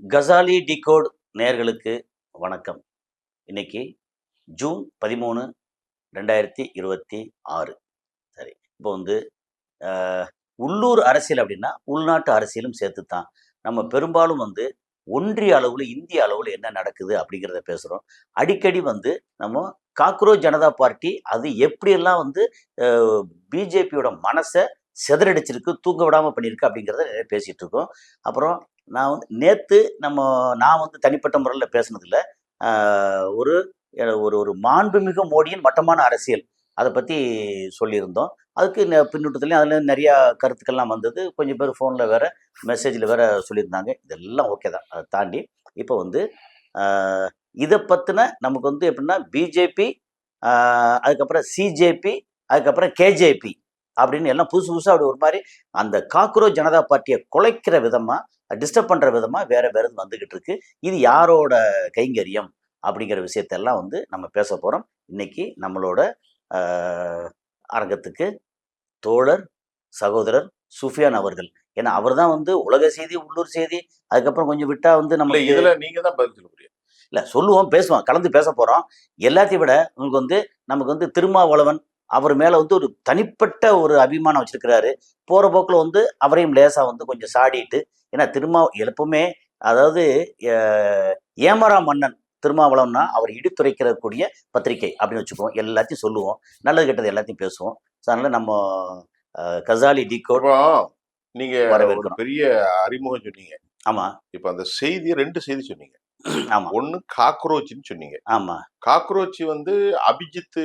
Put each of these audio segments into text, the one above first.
Ghazali decode நேயர்களுக்கு வணக்கம். இன்னைக்கு ஜூன் 13, 2026. சரி. இப்போ வந்து உள்ளூர் அரசியல் அப்படின்னா உள்நாட்டு அரசியலும் சேர்த்து தான். நம்ம பெரும்பாலும் வந்து ஒன்றிய அளவில் இந்திய அளவில் என்ன நடக்குது அப்படிங்கிறத பேசுகிறோம். அடிக்கடி வந்து நம்ம காக்ரோச் ஜனதா பார்ட்டி அது எப்படியெல்லாம் வந்து பிஜேபியோட மனசை சிதறடிச்சிருக்கு, தூங்க விடாமல் பண்ணியிருக்கு அப்படிங்கிறத நிறைய பேசிகிட்டு இருக்கோம். அப்புறம் நான் வந்து தனிப்பட்ட முறையில் பேசுனதில்ல. ஒரு ஒரு ஒரு மாண்புமிகு மோடியின் மட்டமான அரசியல் அதை பற்றி சொல்லியிருந்தோம். அதுக்கு பின்னூட்டத்துலேயும் அதில் நிறையா கருத்துக்கள்லாம் வந்தது. கொஞ்சம் பேர் ஃபோனில் வேறு மெசேஜில் வேறு சொல்லியிருந்தாங்க. இதெல்லாம் ஓகே தான். அதை தாண்டி இப்போ வந்து இதை பற்றின நமக்கு வந்து எப்படின்னா பிஜேபி, அதுக்கப்புறம் சிஜேபி, அதுக்கப்புறம் கேஜேபி அப்படின்னு எல்லாம் புதுசு புதுசாக அப்படி ஒரு மாதிரி அந்த காக்ரோச் ஜனதா பார்ட்டியை குலைக்கிற விதமாக, டிஸ்டர்ப் பண்ணுற விதமாக வேறு வேறு வந்துக்கிட்டு இருக்கு. இது யாரோட கைங்கரியம் அப்படிங்கிற விஷயத்தெல்லாம் வந்து நம்ம பேச போகிறோம். இன்னைக்கு நம்மளோட அரங்கத்துக்கு தோழர் சகோதரர் சுஃபியான் அவர்கள். ஏன்னா அவர் தான் வந்து உலக செய்தி, உள்ளூர் செய்தி, அதுக்கப்புறம் கொஞ்சம் விட்டா வந்து நம்ம இதில் நீங்கள் தான் பதில் சொல்ல முடியும். இல்லை சொல்லுவோம், பேசுவோம், கலந்து பேச போகிறோம். எல்லாத்தையும் விட நமக்கு வந்து திருமாவளவன் அவர் மேலே வந்து ஒரு தனிப்பட்ட ஒரு அபிமானம் வச்சிருக்கிறாரு. போகிற போக்கில் வந்து அவரையும் லேசாக வந்து கொஞ்சம் சாடிட்டு, ஏன்னா எப்பவுமே அதாவது ஏமரா மன்னன் திருமாவளவன்னா அவர் இடித்துரைக்கிறக்கூடிய பத்திரிகை அப்படின்னு வச்சுக்குவோம். எல்லாத்தையும் சொல்லுவோம், நல்லது கெட்டது எல்லாத்தையும் பேசுவோம். ஸோ அதனால் நம்ம கசாலி டிகோட் நீங்கள் ஒரு பெரிய அறிமுகம் சொன்னீங்க. ஆமாம். இப்போ அந்த செய்தி 2 செய்தி சொன்னீங்க. ஆமா. ஒன்னு காக்ரோச்னு சொன்னீங்க. ஆமா. காக்ரோச் வந்து அபிஜித்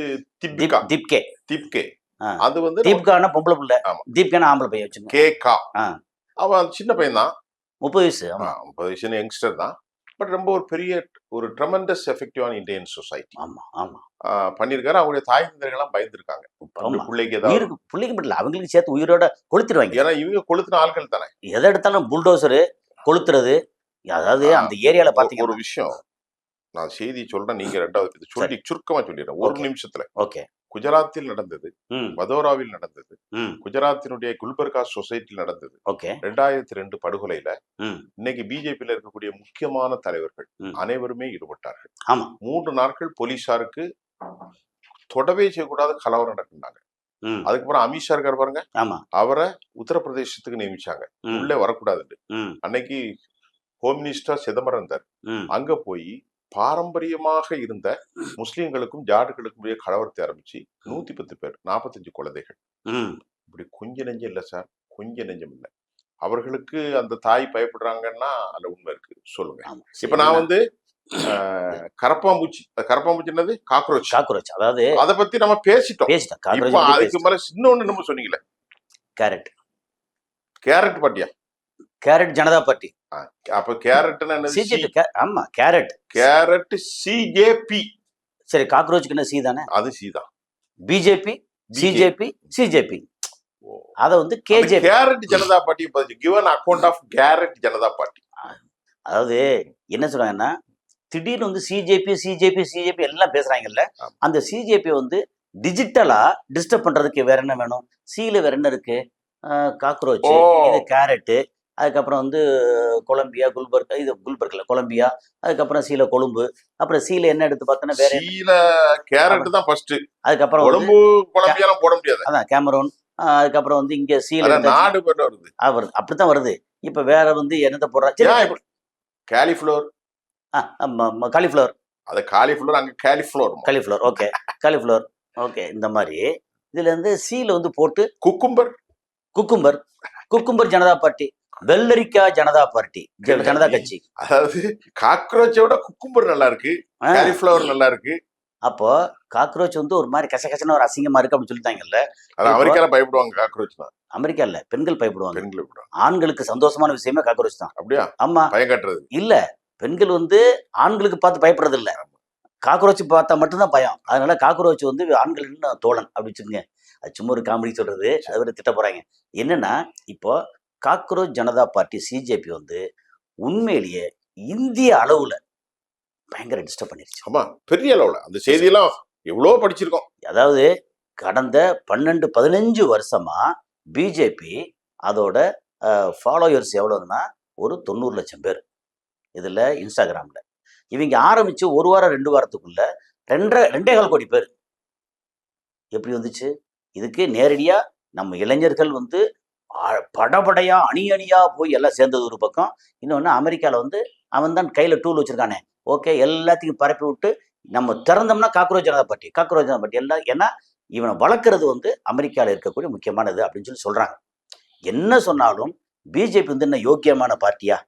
திப்கே. அது வந்து தீப்கான பொம்பளை பிள்ளை. ஆமா. தீப்கான ஆம்பளை பையன் வச்சுங்க. கேகா. அவன் சின்ன பையன் தான். 30 வயசு. ஆமா. 30 வயசு யங்ஸ்டர் தான். பட் ரொம்ப ஒரு பெரிய ஒரு tremendous effective on Indian society. ஆமா ஆமா. பண்ணியிருக்காரு. அவங்களுடைய தாய் தந்தைகள்லாம் பயந்துருக்காங்க. பிள்ளைக்கு ஏதாவது பிள்ளைக்கு மட்டும் அவங்களுக்கு சேர்த்து உயிரோட கொளுத்திடுவாங்க. ஏன்னா இவங்க கொளுத்தின ஆட்கள் தானே. எதை எடுத்தாலும் புல்டோசரு கொளுத்துறது. அதாவது அந்த ஏரியால பாத்தீங்க ஒரு விஷயம் நான் செய்தி சொல்றேன், நீங்க 2வது சொல்லி சுருக்கமா சொல்லிடுறேன் ஒரு நிமிஷத்துல. ஓகே. குஜராத்தில் நடந்தது, வதோராவில் நடந்தது, குஜராத்தினுடைய குல்பர்கா சொசைட்டியில் நடந்தது. 2002 படுகொலையில இன்னைக்கு பிஜேபியில இருக்கக்கூடிய முக்கியமான தலைவர்கள் அனைவருமே ஈடுபட்டார்கள். 3 நாட்கள் போலீசாருக்கு தொடவே செய்யக்கூடாத கலவரம் நடக்குனாங்க. அதுக்கப்புறம் அமித்ஷா இருக்காரு பாருங்க, அவரை உத்தரப்பிரதேசத்துக்கு நியமிச்சாங்க, உள்ளே வரக்கூடாது. அன்னைக்கு ஹோம் மினிஸ்டர் சிதம்பரம் இருந்தார். அங்க போய் பாரம்பரியமாக இருந்த முஸ்லிம்களுக்கும் ஜாட்டுகளுக்கும் கலவரத்தை ஆரம்பிச்சு 110 பேர், 45 குழந்தைகள். இப்படி கொஞ்ச நெஞ்சம் இல்லை சார், கொஞ்ச நெஞ்சம் இல்லை. அவர்களுக்கு அந்த தாய் பயப்படுறாங்கன்னா அதுல உண்மை இருக்கு. சொல்லுங்க. இப்ப நான் வந்து கரப்பாம்பூச்சி என்னது, காக்ரோச், அதாவது அதை பத்தி நம்ம பேசிட்டோம். அதுக்கு மேல இன்னொன்னு நம்ம சொன்னீங்களே, கேரட் பார்ட்டியா, கேரட் ஜனதா பார்ட்டி. அப்ப கேரட்னா என்னது? சிஜேபி. ஆமா, கேரட் சிஜேபி. சரி, காக்ரோச்சுக்கு என்ன சி தானே? அது சி தான். BJP, CJP. அத வந்து KJP, carrot Janata party. Given account of carrot Janata party. அதாவது என்ன சொல்றாங்கன்னா, திடீர்னு வந்து சிஜேபி எல்லாம் பேசுறாங்கல்ல, அந்த சிஜேபி வந்து டிஜிட்டலா டிஸ்டர்ப் பண்றதுக்கு வேற என்ன வேணும்? சில வேற என்ன இருக்கு? காக்ரோச், இது கேரட்டு, அதுக்கப்புறம் வந்து கொலம்பியா, கொலம்பியா, அதுக்கப்புறம் சீல கொழும்பு, அப்புறம் சீல என்ன எடுத்து பார்த்தோன்னா வேற சீல கேரட் தான் ஃபர்ஸ்ட். அதுக்கப்புறம் கொழும்பு கொலம்பியாலாம் போட முடியாது. அதான் கேமரூன். அதுக்கப்புறம் வந்து இங்க சீல நாடு வருது. அப்படித்தான் வருது. இப்ப வேற வந்து என்னத்தை போடுறா? காலிஃப்ளவர். அது காலிஃப்ளவர், அங்க காலிஃப்ளவர். Okay, cauliflower. ஓகே. இந்த மாதிரி இதுல இருந்து சீல வந்து போட்டு குக்கும்பர் ஜனதா பார்ட்டி, வெள்ளரிக்காய் ஜனதா பார்ட்டி, ஜனதா கட்சி. அதாவது காக்ரோச்சை விட குக்கும்பர் நல்லா இருக்கு, காலிஃப்ளவர் நல்லா இருக்கு. அப்போ காக்ரோச் வந்து ஒரு மாதிரி கசகசன்னு ஒரு அசிங்கமா இருக்கு அப்படின்னு சொல்லிட்டாங்கல்ல. அமெரிக்கால பயப்படுவாங்க காக்ரோச் தான். அமெரிக்கா இல்ல, பெண்கள் பயப்படுவாங்க. ஆண்களுக்கு சந்தோஷமான விஷயமே காக்ரோச் தான். அப்படியா? ஆமா. பயம் காட்டுறது இல்ல. பெண்கள் வந்து ஆண்களுக்கு பார்த்து பயப்படுறது இல்ல, காக்ரோச் பார்த்தா மட்டும்தான் பயம். அதனால காக்ரோச் வந்து ஆண்களின் தோழன் அப்படி வச்சுக்கோங்க. அது சும்மா ஒரு காமெடி சொல்றது, அது திட்ட போறாங்க. என்னன்னா, இப்போ காக்ரோச் ஜனதா பார்ட்டி சிஜேபி வந்து உண்மையிலேயே இந்திய அளவுல பயங்கர டிஸ்டர்ப் பண்ணிருச்சு. ஆமா, பெரிய அளவுல. அந்த செய்தியெல்லாம் எவ்வளவு படிச்சிருக்கோம். அதாவது கடந்த 12-15 வருஷமா பிஜேபி அதோட ஃபாலோயர்ஸ் எவ்வளவுன்னா ஒரு 90 லட்சம் பேர். இதில் இன்ஸ்டாகிராமில். இவங்க ஆரம்பித்து ஒரு வாரம் 2 வாரத்துக்குள்ள 2.5 கோடி பேர். எப்படி வந்துச்சு? இதுக்கு நேரடியாக நம்ம இளைஞர்கள் வந்து படபடையா அணி அணியா போய் எல்லாம் சேர்ந்தது ஒரு பக்கம். இன்னொன்று அமெரிக்காவில் வந்து அவன் தான் கையில் டூல் வச்சிருக்கானே, ஓகே எல்லாத்தையும் பரப்பி விட்டு நம்ம திறந்தோம்னா காக்ரோச் ஜனதா பார்ட்டி எல்லாம். ஏன்னா இவனை வளர்க்குறது வந்து அமெரிக்காவில் இருக்கக்கூடிய முக்கியமானது அப்படின்னு சொல்லி சொல்கிறாங்க. என்ன சொன்னாலும் பிஜேபி வந்து என்ன யோக்கியமான பார்ட்டியா?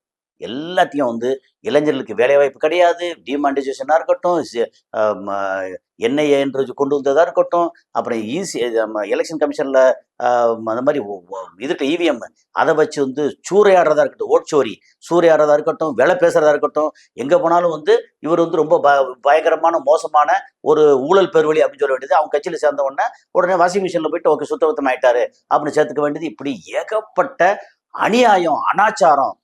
எல்லாத்தையும் வந்து இளைஞர்களுக்கு வேலைவாய்ப்பு கிடையாது, டிமானிட்டைசேஷனாக இருக்கட்டும், என்ஐஏன்றது கொண்டு வந்ததாக இருக்கட்டும், அப்புறம் எலெக்ஷன் கமிஷனில் அந்த மாதிரி இதுக்கு இவிஎம் அதை வச்சு வந்து சூறையாடுறதா இருக்கட்டும், ஓட்சோரி சூறையாடுறதா இருக்கட்டும், விலை பேசுறதா இருக்கட்டும், எங்கே போனாலும் வந்து இவர் வந்து ரொம்ப பயங்கரமான மோசமான ஒரு ஊழல் பெருவழி அப்படின்னு சொல்ல வேண்டியது. அவங்க கட்சியில் சேர்ந்த உடனே வாஷிங் மிஷினில் போயிட்டு ஓகே சுத்தபத்தம் ஆயிட்டாரு அப்படின்னு சேர்த்துக்க வேண்டியது. இப்படி ஏகப்பட்ட அநியாயம், அனாச்சாரம்,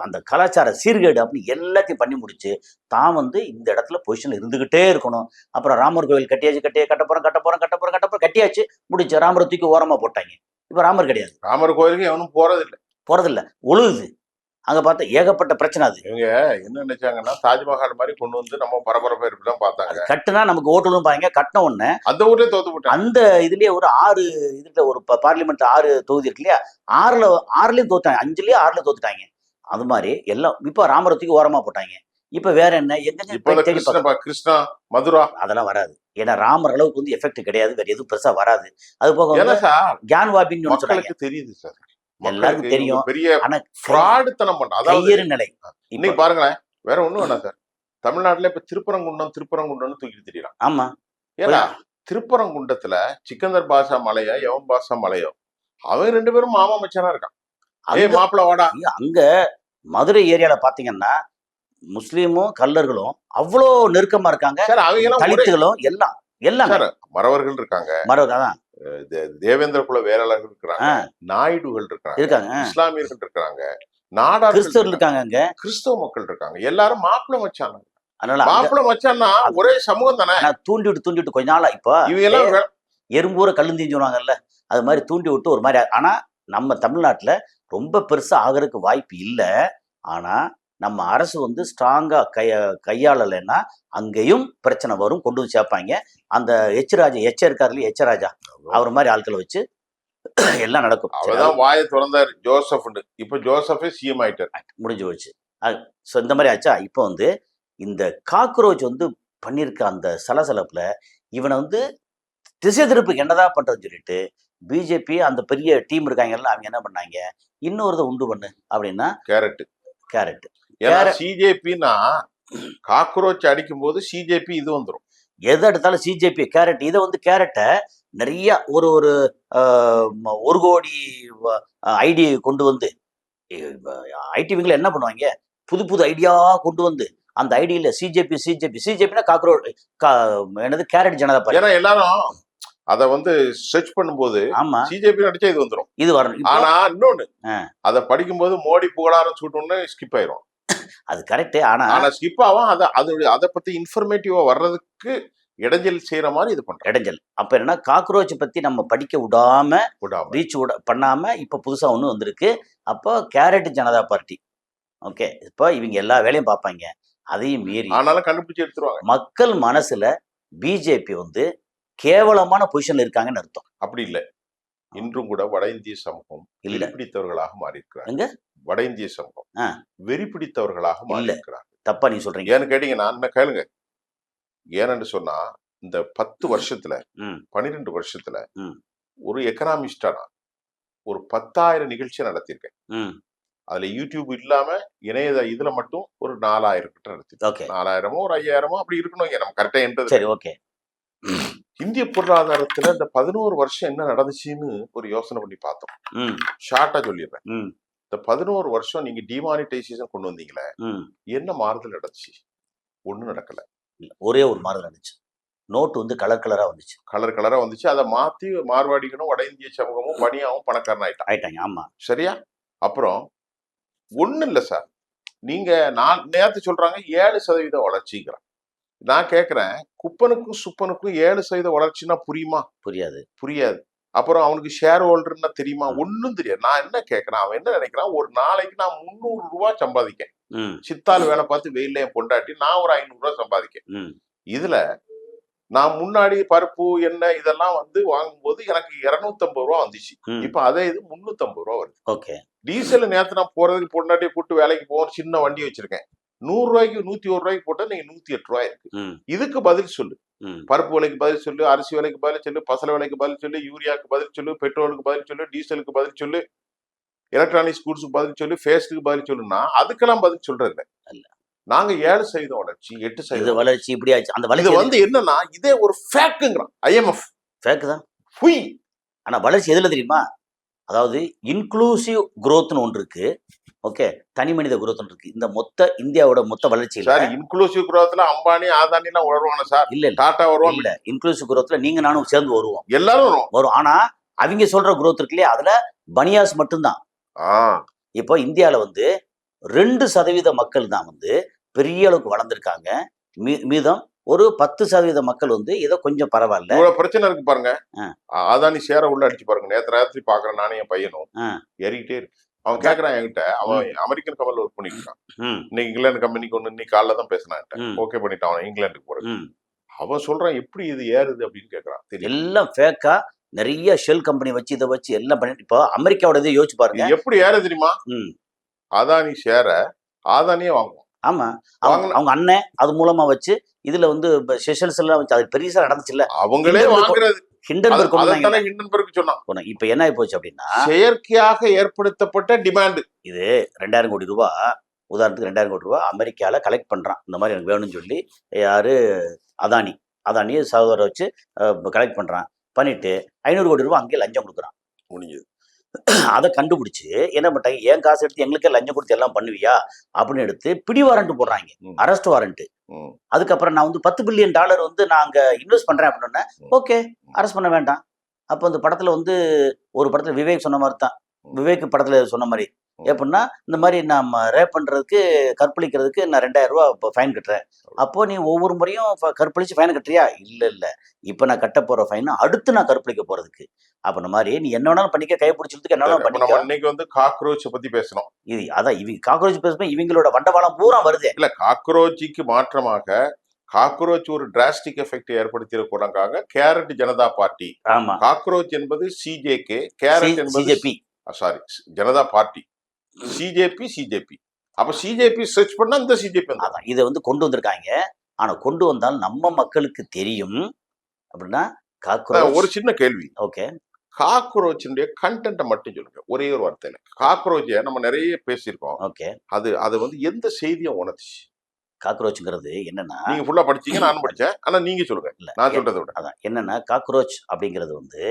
அந்த கலாச்சார சீர்கேடு அப்படின்னு எல்லாத்தையும் பண்ணி முடிச்சு தான் வந்து இந்த இடத்துல பொசிஷன்ல இருந்துகிட்டே இருக்கணும். அப்புறம் ராமர் கோவில் கட்டியாச்சு, கட்டியாச்சு, முடிச்சு ராமரை தூக்கி ஓரமா போட்டாங்க. இப்ப ராமர் கிடையாது, ராமர் கோயிலுக்கு எவனும் போறதில்லை, ஒழுகுது. அங்க பார்த்தா ஏகப்பட்ட பிரச்சனை. அது இவங்க என்ன நினைச்சாங்கன்னா தாஜ்மஹால் மாதிரி கொண்டு வந்து நம்ம பரபரப்பா இருப்பதான் பார்த்தாங்க. கட்டுனா நமக்கு ஓட்டுலும் பாருங்க, கட்டின உடனே அந்த ஊர்லயே தோத்து போட்டாங்க. அந்த இதுலயே ஒரு 6 இதுல ஒரு பார்லிமெண்ட் 6 தொகுதி இருக்கு இல்லையா, 6லயும் தோத்தாங்க, 5லயும் 6ல தோத்துட்டாங்க. அது மாதிரி எல்லாம் இப்ப ராமரத்துக்கு ஓரமா போட்டாங்க. இப்ப வேற என்ன, எங்க கிருஷ்ணா மதுரா அதெல்லாம் வராது. ஏன்னா ராமர் அளவுக்கு வந்து எஃபெக்ட் கிடையாது, வேற எதுவும் பெருசா வராது. அது போக ஜான்வாபின்னு மக்களுக்கு தெரியுது சார், எல்லாருக்கும் தெரியும். பெரிய ஃப்ராடுத்தனம் பண்ற கையேறு நிலை. இன்னைக்கு பாருங்களேன், வேற ஒண்ணும் வேணாம் சார். தமிழ்நாட்டுல இப்ப திருப்பரங்குன்றம்னு தூக்கிட்டு தெரியலாம். ஆமா, ஏன்னா திருப்பரங்குன்றத்துல சிக்கந்தர் பாஷா மலையோ எவன் பாஷா மலையோ அவன் 2 பேரும் மாமா மச்சானா இருக்கான். மாப்பிள்ள வாடா. அங்க மதுரை ஏரியால பாத்தீங்கன்னா முஸ்லீமும் கல்லர்களும் அவ்வளோ நெருக்கமா இருக்காங்க. தலித்துகளும் எல்லாம் மறவர்கள் இருக்காங்க, தேவேந்திர குல வேளாளர்கள் இருக்கிறாங்க, நாயுடுகள் இருக்காங்க, இஸ்லாமியர்கள் இருக்காங்க, நாடா கிறிஸ்தவர்கள் இருக்காங்க, அங்க கிறிஸ்தவ மக்கள் இருக்காங்க. எல்லாரும் மாப்பிள்ள மச்சான். அதனால மாப்பிள்ள மச்சான்னா ஒரே சமூகம் தானே. தூண்டி விட்டு கொஞ்ச நாளா இப்போ இவங்க எல்லாம் எறும்பூர கல்லுந்தின்னு சொல்லுவாங்கல்ல, அது மாதிரி தூண்டி விட்டு ஒரு மாதிரி. ஆனா நம்ம தமிழ்நாட்டுல ரொம்ப பெருசா ஆகிறதுக்கு வாய்ப்பு இல்லை. ஆனா நம்ம அரசு வந்து ஸ்ட்ராங்கா கையாளலைன்னா அங்கேயும் பிரச்சனை வரும், கொண்டு வந்து சேர்ப்பாங்க. அந்த இருக்காரு இல்லையா, எச்சராஜா, அவர் மாதிரி ஆட்களை வச்சு எல்லாம் நடக்கும். அவர்தான் வாயை திறந்தாரு ஜோசப். இப்ப ஜோசப்பே சிஎம் ஆயிட்டார், முடிஞ்சு போச்சு. ஸோ இந்த மாதிரி ஆச்சா. இப்போ வந்து இந்த காக்ரோச் வந்து பண்ணியிருக்க அந்த சலசலப்புல இவனை வந்து திசை திருப்புக்கு என்னதான் பண்றதுன்னு சொல்லிட்டு பிஜேபி அந்த பெரிய டீம் இருக்காங்கல்ல, அவங்க என்ன பண்ணாங்க, இன்னொரு உண்டு பண்ணு அப்படின்னா கேரட். சிஜேபின்னா காக்ரோச் அடிக்கும் போது சிஜேபி இது வந்துடும். எதை எடுத்தாலும் சிஜேபி கேரட். இதை வந்து கேரட்டை நிறைய ஒரு 1 கோடி ஐடி கொண்டு வந்து ஐடிவிங்களை என்ன பண்ணுவாங்க, புது ஐடியா கொண்டு வந்து அந்த ஐடியில சிஜேபினா காக்ரோச் என்னது கேரட் ஜனதா பார்ட்டி. ஏன்னா எல்லாரும் அத வந்து சர்ச் பண்ணும்போது ஆமா சிஜேபி அடிச்சா இது வந்துடும், இது வரணும். ஆனா இன்னொன்னு அதை படிக்கும்போது மோடி புகழாரம் சூட்டணும்னு ஸ்கிப் ஆயிரும். அது கரெக்ட். ஆனா ஸ்கிப் ஆகும். அதை பத்தி இன்ஃபர்மேட்டிவா வர்றதுக்கு இடைஞ்சல் செய்யற மாதிரி இது பண்ற இடைஞ்சல். அப்ப என்னன்னா காக்ரோச் பத்தி நம்ம படிக்க விடாம ரீச் பண்ணாம இப்ப புதுசா ஒண்ணு வந்திருக்கு. அப்போ கேரட் ஜனதா பார்ட்டி. ஓகே, இப்போ இவங்க எல்லா வேலையும் பார்ப்பாங்க, அதையும் மீறி ஆனாலும் கண்டுபிடிச்சு எடுத்துருவாங்க. மக்கள் மனசுல பிஜேபி வந்து கேவலமான பொசிஷன்ல இருக்காங்கன்னு அர்த்தம். அப்படி இல்லை. இன்றும் கூட வட இந்திய சமூகம் வெறிப்பிடித்தவர்களாக மாறி இருக்கிறாங்க. வட இந்திய சமூகம் வெறிப்பிடித்தவர்களாக மாறி இருக்கிறாங்க. தப்பா நீ சொல்றீங்க. ஏன்னு கேட்டீங்கன்னா என்ன கேளுங்க. ஏன்னு சொன்னா இந்த 10 வருஷத்துல 12 வருஷத்துல ஒரு எக்கனாமிஸ்டா நான் ஒரு 10,000 நிகழ்ச்சியை நடத்திருக்கேன். அதுல யூடியூப் இல்லாம இணைய இதுல மட்டும் ஒரு 4,000 கிட்ட நடத்திருக்கேன். 4,000மோ ஒரு 5,000மோ அப்படி இருக்கணும். நம்ம கரெக்டா என்றது. இந்திய பொருளாதாரத்துல இந்த 11 வருஷம் என்ன நடந்துச்சுன்னு ஒரு யோசனை பண்ணி பார்த்தோம். ஷார்ட்டா சொல்லிடுறேன். இந்த 11 வருஷம் நீங்க டிமானிட்டைசேஷன் கொண்டு வந்தீங்களே, என்ன மாறுதல் நடந்துச்சு? ஒண்ணும் நடக்கல. ஒரே ஒரு மாறுதல் நடந்துச்சு. நோட்டு வந்து கலர் கலரா வந்துச்சு. அதை மாத்தி மார்வாடிகளும் வட இந்திய சமூகமும் பணியாவும் பணக்காரன் ஆயிட்டாங்க. ஆமா, சரியா? அப்புறம் ஒண்ணும் இல்ல சார், நீங்க நான் நேத்து சொல்றாங்க 7% வளர்ச்சிங்கிறான். நான் கேட்கிறேன், குப்பனுக்கும் சுப்பனுக்கும் 7% வளர்ச்சின்னா புரியுமா? புரியாது. அப்புறம் அவனுக்கு ஷேர் ஹோல்டர்னா தெரியுமா? ஒண்ணும் தெரியாது. நான் என்ன கேட்கறேன், அவன் என்ன நினைக்கிறான், ஒரு நாளைக்கு நான் 300 ரூபாய் சம்பாதிக்கேன். சித்தாள் வேலை பார்த்து வெயில என் பொண்டாட்டி, நான் ஒரு 500 ரூபாய் சம்பாதிக்கேன். இதுல நான் முன்னாடி பருப்பு எண்ணெய் இதெல்லாம் வந்து வாங்கும்போது எனக்கு 250 ரூபா வந்துச்சு. இப்ப அதே இது 350 ரூபா வருது. ஓகே. டீசல் நேத்து நான் போறதுக்கு பொண்டாட்டியை கூட்டு வேலைக்கு போவோம், சின்ன வண்டி வச்சிருக்கேன். 100 ரூபாய்க்கு 101 ரூபாய்க்கு போட்டா நீங்க 108 ரூபாய் இருக்கு. இதுக்கு பதில் சொல்லு. பருப்பு விலைக்கு பதில் சொல்லு, அரிசி விலைக்கு பதில் சொல்லு, பசல விலைக்கு பதில் சொல்லு, யூரியாவுக்கு பதில் சொல்லு, பெட்ரோலுக்கு பதில் சொல்லு, டீசலுக்கு பதில் சொல்லு, எலக்ட்ரானிக்ஸ் கூட்ஸுக்கு பதில் சொல்லு, ஃபேஸ்டுக்கு பதில் சொல்லுன்னா அதுக்கெல்லாம் பதில் சொல்றது இல்ல. நாங்க 7% வளர்ச்சி, 8% வளர்ச்சி இப்படி ஆச்சு. அந்த வளர்ச்சி வந்து என்னன்னா இதே ஒரு ஃபேக்குங்கிறான். IMF ஃபேக் தான். புய். ஆனா வளர்ச்சி எதுல தெரியுமா? அதாவது இன்க்ளூசிவ் குரோத்னு ஒன்று இருக்கு. ஓகே, தனி மனித குரோத் இருக்கு. இந்த மொத்த இந்தியாவோட மொத்த வளர்ச்சி சார் இன்க்ளூசிவ் குரோத்ல அம்பானி ஆதானி எல்லாம் வருவாங்க சார். இல்ல டாடா வருவாங்க. இல்ல இன்க்ளூசிவ் குரோத்ல நீங்க நானும் சேர்ந்து வருவோம், எல்லாரும் வரும். ஆனா அவங்க சொல்ற குரோத் இருக்கு இல்லையா, அதுல பனியாஸ் மட்டும்தான். இப்போ இந்தியால வந்து 2% மக்கள் தான் வந்து பெரிய அளவுக்கு வளர்ந்துருக்காங்க. மீதம் ஒரு 10% மக்கள் வந்து ஏதோ கொஞ்சம் பரவாயில்ல. இவ்வளவு பிரச்சனை இருக்கு பாருங்க. ஆதானி ஷேர உள்ள அடிச்சு பாருங்க. நேத்து ராத்திரி பாக்குறேன், நானே என் பையனும் ஏறிக்கிட்டே இருக்கு. அவன் கேக்குறான் என்கிட்ட, அவன் அமெரிக்கன் கம்பெனில ஒர்க் பண்ணிட்டு இருக்கான். இன்னைக்கு இங்கிலாந்து கம்பெனிக்கு ஒண்ணு இன்னைக்கு காலைல தான் பேசினான். ஓகே பண்ணிட்டான் அவன் இங்கிலாந்துக்கு போறது. அவன் சொல்றான் எப்படி இது ஏறுது அப்படின்னு கேக்குறான். எல்லாம் ஃபேக்கா நிறைய ஷெல் கம்பெனி வச்சு இதை வச்சு எல்லாம் பண்ணி. இப்போ அமெரிக்காவோட இதை யோசிச்சு பாருங்க, எப்படி ஏற தெரியுமா? அதானி ஷேர ஆதானியே வாங்குவோம். ஆமா, அவங்க அண்ணன் அது மூலமா வச்சு இதுல வந்து செஷல்ஸ் எல்லாம் வச்சு அது பெருசா நடந்துச்சு இல்ல, அவங்களே வாங்குறது. ஹிண்டன்பர்க் சொன்னான். இப்ப என்ன ஆகி போச்சு அப்படின்னா, செயற்கையாக ஏற்படுத்தப்பட்ட டிமாண்ட். இது 2000 கோடி ரூபாய், உதாரணத்துக்கு 2000 கோடி ரூபாய் அமெரிக்கால கலெக்ட் பண்றான். இந்த மாதிரி எனக்கு வேணும்னு சொல்லி யாரு, அதானியை சகோதர வச்சு கலெக்ட் பண்றான். பண்ணிட்டு 500 கோடி ரூபாய் அங்கேயே லஞ்சம் கொடுக்குறான். முடிஞ்சது. அதை கண்டுபிடிச்சு என்ன பண்ணிட்டாங்க, ஏன் காசு எடுத்து எங்களுக்கே லஞ்சம் கொடுத்து எல்லாம் பண்ணுவியா அப்படின்னு எடுத்து பிடி வாரண்ட் போடுறாங்க, அரெஸ்ட் வாரண்ட். அதுக்கப்புறம் நான் வந்து $10 பில்லியன் வந்து நான் அங்க இன்வெஸ்ட் பண்றேன் அப்படின்னா ஓகே, அரெஸ்ட் பண்ண வேண்டாம். அப்போ அந்த படத்துல வந்து ஒரு படத்துல விவேக் சொன்ன மாதிரி தான், விவேக் படத்துல சொன்ன மாதிரி எப்படின்னா, இந்த மாதிரி நம்ம ரேப் பண்றதுக்கு கற்பழிக்கிறதுக்கு நான் 2000 ரூபா ஃபைன் கட்டுறேன். அப்போ நீ ஒவ்வொரு முறையும் கற்பழிச்சு ஃபைன் கட்டுறியா? இல்ல இப்ப நான் கட்ட போற ஃபைன் அடுத்து நான் கற்பழிக்க போறதுக்கு. அப்ப இந்த மாதிரி நீ என்ன வேணாலும் பண்ணிக்க, கை பிடிச்சதுக்கு என்ன வேணாலும் பண்ணிக்க. இன்னைக்கு வந்து காக்ரோச் பத்தி பேசணும். இது அதான் இவங்க காக்ரோச் பேசும்போது இவங்களோட வண்டவாளம் பூரா வருது. இல்ல, காக்ரோச்சுக்கு மாற்றமாக காக்ரோச் ஒரு டிராஸ்டிக் எஃபெக்ட் ஏற்படுத்தியிருக்கிறாங்க கேரட் ஜனதா பார்ட்டி. ஆமா, காக்ரோச் என்பது CJK, கேரட் என்பது CJP. Sorry, Janata party. CJP. அப்ப CJP சர்ச் பண்ணா இந்த CJP அதான் இதை வந்து கொண்டு வந்திருக்காங்க. ஆனா கொண்டு வந்தால் நம்ம மக்களுக்கு தெரியும் அப்படின்னா காக்ரோச். ஒரு சின்ன கேள்வி. ஓகே, காக்ரோச்சினுடைய கண்டென்ட்டை மட்டும் சொல்லுங்க ஒரே ஒரு வார்த்தையில. காக்ரோச்சை நம்ம நிறைய பேசியிருக்கோம். ஓகே, அது வந்து எந்த செய்தியை உணர்ச்சி? காக்ரோச்ங்கிறது என்னன்னா, நீங்க ஃபுல்லா படிச்சீங்க, நானும் படிச்சேன். ஆனா நீங்க சொல்லுங்க, நான் சொல்றதை விட. அதான் என்னன்னா, காக்ரோச் அப்படிங்கிறது வந்து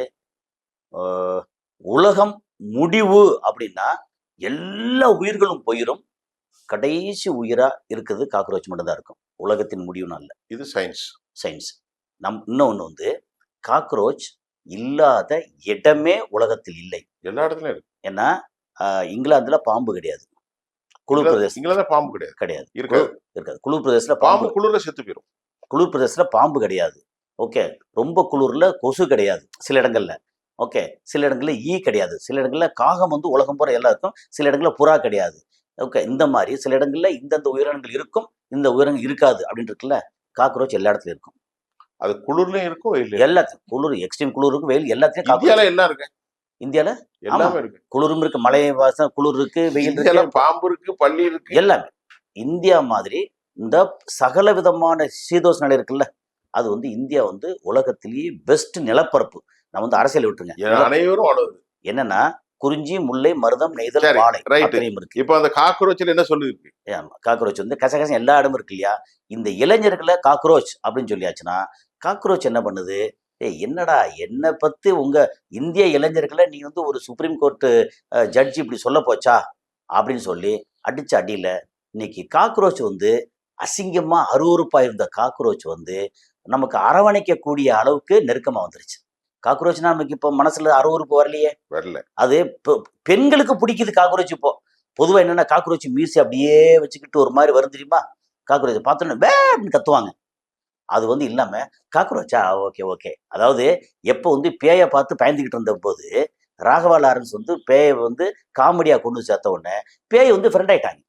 உலகம் முடிவு அப்படின்னா எல்லா உயிர்களும் போயிடும், கடைசி உயிரா இருக்குது காக்ரோச் மட்டும்தான் இருக்கும். உலகத்தின் முடிவுன்னு அல்ல. இது சயின்ஸ். இன்னொன்னு வந்து காக்ரோச் இல்லாத இடமே உலகத்தில் இல்லை. எல்லா இடத்துலயும் இருக்கு. ஏன்னா இங்கிலாந்துல பாம்பு கிடையாது, குளிர் பிரதேசம். இங்கிலாந்துல பாம்பு கிடையாது. இருக்காது. குளிர் பிரதேசத்துல பாம்பு குளிர்ல செத்து போயிடும். குளிர் பிரதேசத்துல பாம்பு கிடையாது. ஓகே, ரொம்ப குளிர்ல கொசு கிடையாது சில இடங்கள்ல. ஓகே, சில இடங்கள்ல ஈ கிடையாது, சில இடங்கள்ல காகம் வந்து உலகம் போற எல்லாம் இருக்கும், சில இடங்கள்ல புறா கிடையாது. ஓகே, இந்த மாதிரி சில இடங்கள்ல இந்தந்த உயிரினங்கள் இருக்கும், இந்த உயிரினங்கள் இருக்காது அப்படின்னு இருக்குல்ல. காக்ரோச் எல்லா இடத்துலயும் இருக்கும். அது குளிர்லயும் இருக்கும், வெயில் எல்லாத்துக்கும். குளிர், எக்ஸ்ட்ரீம் குளிர் இருக்கும், வெயில் எல்லாத்தையும். இந்தியால எல்லாம் இருக்கு. இந்தியால எல்லாமே இருக்கு. குளிரும் இருக்கு, மழை வாசம் குளிர் இருக்கு, வெயில் இருக்கு, பாம்பு இருக்கு, பள்ளி இருக்கு, எல்லாமே. இந்தியா மாதிரி இந்த சகல விதமான சீதோஷ நிலை இருக்குல்ல, அது வந்து இந்தியா வந்து உலகத்திலேயே பெஸ்ட் நிலப்பரப்பு. நம்ம வந்து அரசியல் விட்டுருங்க, அனைவரும் வாழ்வது. என்னன்னா குறிஞ்சி, முல்லை, மருதம், நெய்தல், வாழை இருக்கு. இப்ப அந்த காக்ரோச்ல என்ன சொல்லுது? காக்ரோச் வந்து கசகச எல்லா இடமும் இருக்கு இல்லையா. இந்த இளைஞர்களை காக்ரோச் அப்படின்னு சொல்லியாச்சுன்னா காக்ரோச் என்ன பண்ணுது, என்னடா என்னை பத்தி உங்க இந்திய இளைஞர்களை நீ வந்து ஒரு சுப்ரீம் கோர்ட்டு ஜட்ஜி இப்படி சொல்ல போச்சா அப்படின்னு சொல்லி அடிச்ச அடியில இன்னைக்கு காக்ரோச் வந்து அசிங்கமா அருவருப்பா இருந்த காக்ரோச் வந்து நமக்கு அரவணைக்கக்கூடிய அளவுக்கு நெருக்கமா வந்துருச்சு. காக்ரோச்னா நமக்கு இப்போ மனசுல அருவருப்பு வரலையே, வரல. அது பெண்களுக்கு பிடிக்குது காக்ரோச். இப்போ பொதுவா என்னன்னா காக்ரோச் மீசி அப்படியே வச்சுக்கிட்டு ஒரு மாதிரி வரும் தெரியுமா. காக்ரோச் பார்த்தோன்னே அப்படின்னு கத்துவாங்க. அது வந்து இல்லாம காக்ரோச்சா ஓகே ஓகே. அதாவது எப்போ வந்து பேயை பார்த்து பயந்துகிட்டு இருந்த போது ராகவா லாரன்ஸ் வந்து பேயை வந்து காமெடியா கொண்டு சேர்த்த உடனே பேய் வந்து ஃப்ரெண்ட் ஆயிட்டாங்க.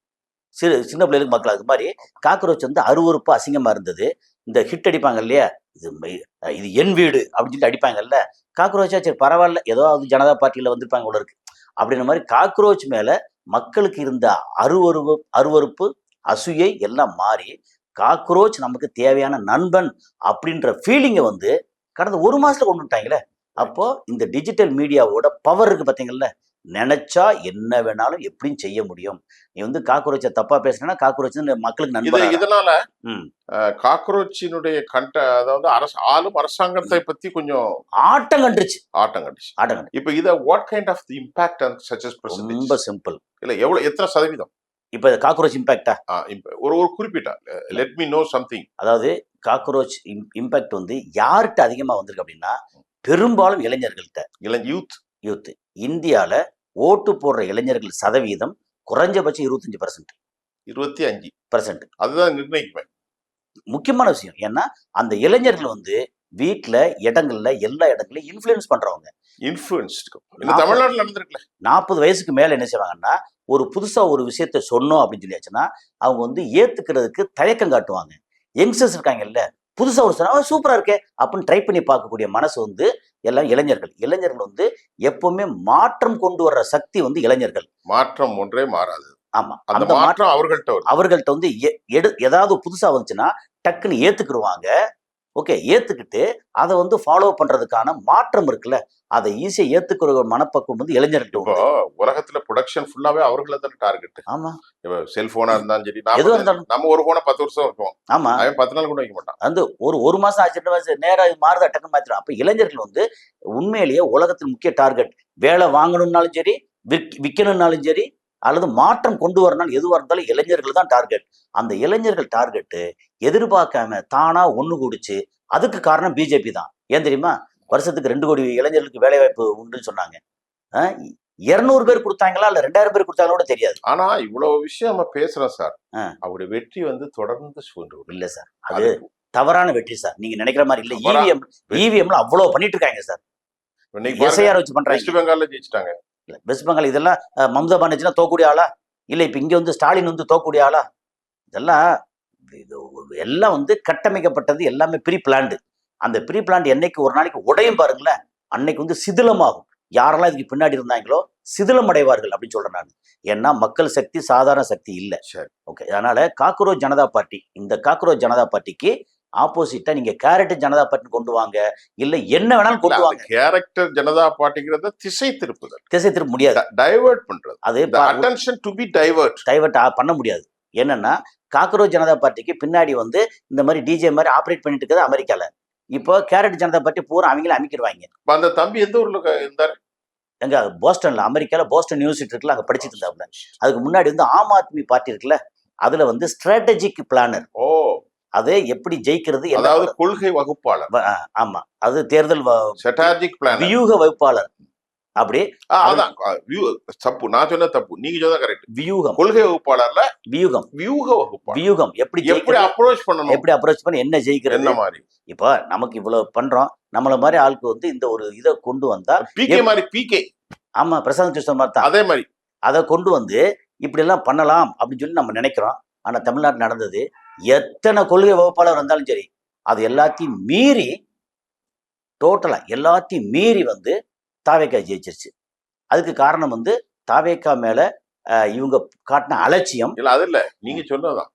சின்ன பிள்ளைகளுக்கு மக்கள் அது மாதிரி காக்ரோச் வந்து அருவருப்பு அசிங்கமா இருந்தது. இந்த ஹிட் அடிப்பாங்க இல்லையா, இது என் வீடு அப்படின்னு சொல்லிட்டு அடிப்பாங்கல்ல, காக்ரோச்சா சரி பரவாயில்ல ஏதோ அது ஜனதா பார்ட்டியில வந்திருப்பாங்க போல இருக்கு அப்படின்ற மாதிரி காக்ரோச் மேல மக்களுக்கு இருந்த அருவருப்பு அசூயை எல்லாம் மாறி காக்ரோச் நமக்கு தேவையான நண்பன் அப்படின்ற ஃபீலிங்கை வந்து கடந்த ஒரு மாசத்துல கொண்டு வந்துட்டாங்களே. அப்போ இந்த டிஜிட்டல் மீடியாவோட பவர் இருக்கு பாத்தீங்கல்ல, நினைச்சா என்ன வேணாலும் எப்படியும் செய்ய முடியும். நீ வந்து காக்ரோச்சை தப்பா பேசுனா காக்ரோச் மக்களுக்கு நண்பன். இதனால காக்ரோச்சினுடைய அதாவது ஆளும் அரசாங்கத்தை பத்தி கொஞ்சம் ஆட்டம் கண்டுச்சு. இப்ப இத what kind of the impact on such as percentage? ரொம்ப சிம்பிள். இல்ல எவ்வளவு எத்தனை சதவீதம்? இப்ப காக்ரோச் இம்பாக்டா ஒரு குறிப்பிட்ட லெட் மீ நோ சம்திங். அதாவது காக்ரோச் இம்பாக்ட் வந்து யார்கிட்ட அதிகமா வந்திருக்கு அப்படின்னா பெரும்பாலும் இளைஞர்கள்ட்ட. யூத் இந்தியால ஓட்டு போடுற இளைஞர்கள் சதவீதம் குறைஞ்சபட்சம் 25%. 25%. அதுதான் நிர்ணயிப்பேன். முக்கியமான விஷயம். ஏன்னா அந்த இளைஞர்கள் வந்து வீட்டுல இடங்கள்ல எல்லா இடங்களையும் இன்ஃபுளுன்ஸ் பண்றவங்க. தமிழ்நாட்டில் நடந்திருக்குல்ல, 40 வயசுக்கு மேல என்ன செய்வாங்கன்னா ஒரு புதுசா ஒரு விஷயத்த சொன்னோம் அப்படின்னு சொல்லியாச்சுன்னா அவங்க வந்து ஏத்துக்கிறதுக்கு தயக்கம் காட்டுவாங்க. யங்ஸ்டர்ஸ் இருக்காங்கல்ல, புதுசா ஒரு சொன்னா சூப்பரா இருக்கே அப்படின்னு ட்ரை பண்ணி பார்க்கக்கூடிய மனசு வந்து எல்லாம் இளைஞர்கள் வந்து எப்பவுமே மாற்றம் கொண்டு வர்ற சக்தி வந்து இளைஞர்கள். மாற்றம் ஒன்றே மாறாது. ஆமா, அந்த மாற்றம் அவர்கள்ட்ட வந்து ஏதாவது புதுசா வந்துச்சுன்னா டக்குன்னு ஏத்துக்கிடுவாங்க. ஓகே, ஏத்துக்கிட்டு அதை வந்து ஃபாலோ பண்றதுக்கான மாற்றம் இருக்குல்ல, அதை ஈஸியா ஏத்துக்கிற மனப்பக்குவம் வந்து இளைஞர்கள். உலகத்துல ப்ரொடக்ஷன் ஃபுல்லாவே அவர்களை தான் டார்கெட். ஆமா, செல்போனா இருந்தாலும் சரி, எதுவும் இருந்தாலும் நம்ம ஒரு போனை 10 வருஷம் இருக்கும். ஆமா, அவன் 10 நாள் கூட வைக்க மாட்டான். வந்து ஒரு மாசம் ஆச்சு 2 மாசம் நேரம் மாறுதா டக்குன்னு மாத்திடும். அப்ப இளைஞர்கள் வந்து உண்மையிலேயே உலகத்தின் முக்கிய டார்கெட். வேலை வாங்கணும்னாலும் சரி, விற்கணும்னாலும் சரி, அல்லது மாற்றம் கொண்டு வரணும் எதுவாக இருந்தாலும் இளைஞர்கள் தான் டார்கெட். அந்த இளைஞர்கள் டார்கெட்டு எதிர்பார்க்காம தானா ஒண்ணு கூடிச்சு. அதுக்கு காரணம் பிஜேபி தான். ஏன் தெரியுமா? வருஷத்துக்கு 2 கோடி இளைஞர்களுக்கு வேலை வாய்ப்பு உண்டுன்னு சொன்னாங்க. 200 பேர் கொடுத்தாங்களா இல்ல 2000 பேர் கொடுத்தாங்களோ தெரியாது. ஆனா இவ்வளவு விஷயம் நம்ம பேசுறோம் சார். அவருடைய வெற்றி வந்து தொடர்ந்து இல்ல சார், அது தவறான வெற்றி சார். நீங்க நினைக்கிற மாதிரி இல்ல. இவிஎம்ல அவ்வளவு பண்ணிட்டு இருக்காங்க சார். எஸ்ஐஆர் வச்சு பண்றாங்க. வெஸ்ட் பெங்கால்ல ஜெயிச்சிட்டாங்க. வெஸ்ட் பெங்கால் இதெல்லாம் மம்தா பானர்ஜினா தோக்கூடிய ஆளா? இல்ல இப்ப இங்க வந்து ஸ்டாலின் வந்து தோக்கூடிய ஆளா? இதெல்லாம் எல்லாம் வந்து கட்டமைக்கப்பட்டது, எல்லாமே ப்ரீ பிளான்டு. அந்த ப்ரீ பிளான்ட் என்னைக்கு ஒரு நாளைக்கு உடையும் பாருங்களேன், அன்னைக்கு வந்து சிதிலமாகும். யாரெல்லாம் இதுக்கு பின்னாடி இருந்தாங்களோ சிதிலம் அடைவார்கள் அப்படின்னு சொல்றேன் நான். ஏன்னா மக்கள் சக்தி சாதாரண சக்தி இல்லை. ஓகே, அதனால காக்ரோச் ஜனதா பார்ட்டி, இந்த காக்ரோச் ஜனதா பார்ட்டிக்கு ஆப்போசிட்டா நீங்க கேரக்டர் ஜனதா பார்ட்டி கொண்டு வாங்க, இல்ல என்ன வேணாலும் கொண்டு வாங்க. கேரக்டர் ஜனதா பார்ட்டிங்கிறத திசை திருப்ப முடியாது, டைவர்ட் பண்றது. அது அட்டென்ஷன் டு பி டைவர்ட் பண்ண முடியாது. என்னன்னா காக்ரோச் ஜனதா பார்ட்டிக்கு பின்னாடி வந்து இந்த மாதிரி டிஜே மாதிரி ஆப்ரேட் பண்ணிட்டு இருக்கிறது அமெரிக்கால. இப்போ கேரட் ஜனதா பார்ட்டி பூரா அவங்களே அமைக்கிடுவாங்க. அந்த தம்பி எந்த ஊர்ல இருந்தாரு? எங்க போஸ்டன்ல, அமெரிக்கால போஸ்டன் யூனிவர்சிட்டி இருக்குல்ல, அங்க படிச்சுட்டு இருந்தாப்புல. அதுக்கு முன்னாடி வந்து ஆம் ஆத்மி பார்ட்டி இருக்குல்ல, அதுல வந்து ஸ்ட்ராட்டஜிக் பிளானர். அது எப்படி ஜெயிக்கிறது, அதாவது கொள்கை வகுப்பாளர். ஆமா, அது தேர்தல் ஸ்ட்ராட்டஜிக் பிளானர், வியூக வகுப்பாளர். அப்படி தப்பு, நான் சொன்ன தப்பு, நீங்க சொன்ன கரெக்ட். வியூகம், கொள்கை வகுப்பாளர்ல வியூகம் எப்படி அப்ரோச் பண்ணணும், எப்படி அப்ரோச் பண்ணி என்ன ஜெயிக்கிறது, என்ன மாதிரி. இப்ப நமக்கு இவ்வளவு பண்றோம், நம்மள மாதிரி ஆளுக்கு வந்து இந்த ஒரு இதை கொண்டு வந்தா பிகே ஆமா பிரசாந்த் கிருஷ்ணன் மாதிரி தான் அதே மாதிரி அதை கொண்டு வந்து இப்படி எல்லாம் பண்ணலாம் அப்படின்னு சொல்லி நம்ம நினைக்கிறோம். ஆனா தமிழ்நாட்டு நடந்தது, எத்தனை கொள்கை வகுப்பாளர் வந்தாலும் சரி, அது எல்லாத்தையும் மீறி டோட்டலா எல்லாத்தையும் மீறி வந்து தாவேக்கா ஜெயிச்சிருச்சு. அதுக்கு காரணம் வந்து தாவேக்கா மேல இவங்க காட்டின அலட்சியம். இல்ல அது இல்ல, நீங்க சொன்னதான்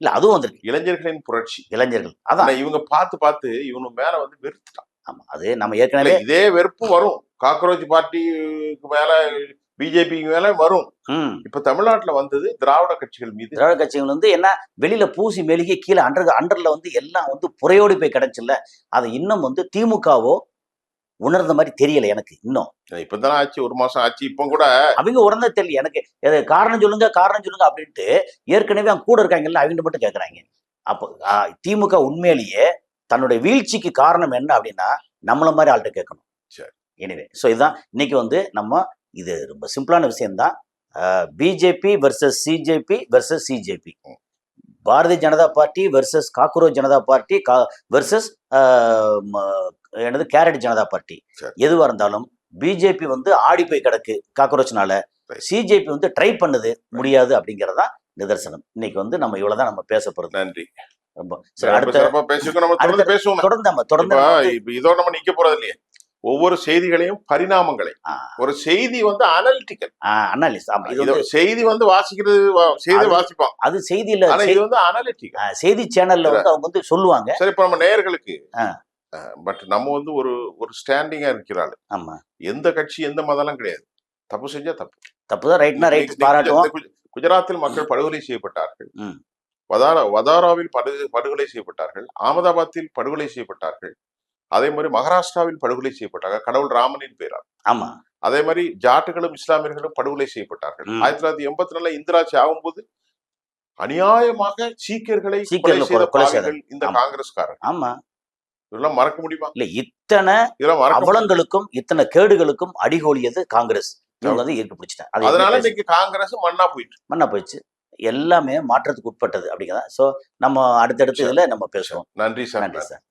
இல்ல, அதுவும் வந்திருக்கு. இளைஞர்களின் புரட்சி. இளைஞர்கள் அதான் இவங்க பார்த்து இவங்க மேல வந்து வெறுத்துட்டான். ஆமா, அது நம்ம ஏற்கனவே இதே வெறுப்பு வரும் காக்ரோச் பார்ட்டிக்கு மேல, பிஜேபிக்கு மேல வரும். இப்ப தமிழ்நாட்டுல வந்தது திராவிட கட்சிகள் மீது. திராவிட கட்சிகள் வந்து என்ன வெளியில பூசி மெழுகி கீழே அண்டர்ல வந்து எல்லாம் வந்து புறையோடி போய் கிடைச்சுல்ல, அதை இன்னும் வந்து திமுகவோ உணர்ந்த மாதிரி தெரியல எனக்கு. இன்னும் இப்பதான் ஆச்சு, ஒரு மாசம் ஆச்சு, இப்ப கூட அவங்க உணர்ந்த தெரியல எனக்கு. காரணம் சொல்லுங்க அப்படின்ட்டு ஏற்கனவே அவங்க கூட இருக்காங்கல்ல, அவங்க மட்டும் கேட்கறாங்க. அப்போ திமுக உண்மையிலேயே தன்னுடைய வீழ்ச்சிக்கு காரணம் என்ன அப்படின்னா நம்மள மாதிரி ஆள்கிட்ட கேட்கணும். சரி, எனிவே, ஸோ இதுதான் இன்னைக்கு வந்து நம்ம, இது ரொம்ப சிம்பிளான விஷயம்தான். BJP versus CJP versus CJP. Bharatiya Janata party versus cockroach Janata party versus என்னது கேரட் ஜனதா பார்ட்டி. சரி. எதுவா இருந்தாலும் பிஜேபி வந்து ஆடி போய் கிடக்கு காக்ரோச்னால. சிஜேபி வந்து ட்ரை பண்ணுது, முடியாது அப்படிங்கறதா நிதர்சனம். இன்னைக்கு வந்து நம்ம இவ்வளவுதான் நம்ம பேச போறது. நன்றி. ரொம்ப சரி, சிறப்பா பேசிக்கோ. நம்ம தொடர்ந்து பேசுவோம். தொடர்ந்து இதோட நம்ம நிக்க போறது இல்லையே. ஒவ்வொரு செய்திகளையும் பரிணாமங்களை, ஒரு செய்தி வந்து அனலிட்டிக்கல் அனாலிசிஸ். செய்தி வந்து வாசிக்கிறது, செய்தி வாசிப்பான், அது செய்தி இல்ல. ஆனா இது வந்து அனலிட்டிக்கல் செய்தி சேனல்ல வந்து அவங்க வந்து சொல்லுவாங்க. சரி, இப்ப நம்ம நேயர்களுக்கு பட் நம்ம வந்து ஒரு ஸ்டாண்டிங்கா இருக்கிறாள். ஆமா, எந்த கட்சி எந்த மதம்லாம் கிடையாது. தப்பு செஞ்சா தப்புதான், ரைட்னா ரைட் பாராட்டுவோம். குஜராத்தில் மக்கள் படுகொலை செய்யப்பட்டார்கள், வதாராவில் படுகொலை செய்யப்பட்டார்கள், அகமதாபாத்தில் படுகொலை செய்யப்பட்டார்கள், அதே மாதிரி மகாராஷ்டிராவில் படுகொலை செய்யப்பட்டாங்க கடவுள் ராமனின் பேரால். ஆமா, அதே மாதிரி ஜாட்டுகளும் இஸ்லாமியர்களும் படுகொலை செய்யப்பட்டார்கள். 1984 இந்திராட்சி ஆகும்போது அநியாயமாக சீக்கியர்களை இந்த காங்கிரஸ்காரர்கள். ஆமா, இதெல்லாம் மறக்க முடியுமா? இல்ல, இத்தனை அவலங்களுக்கும் இத்தனை கேடுகளுக்கும் அடிகோலியது காங்கிரஸ். இவங்க வந்து ஈர்க்கு பிடிச்சிட்டேன். அதனால இன்னைக்கு காங்கிரஸ் மண்ணா போயிடுச்சு. எல்லாமே மாற்றத்துக்கு உட்பட்டது அப்படிங்கிறதா. சோ நம்ம அடுத்தடுத்து இதுல நம்ம பேசுவோம். நன்றி சார். நன்றி சார்.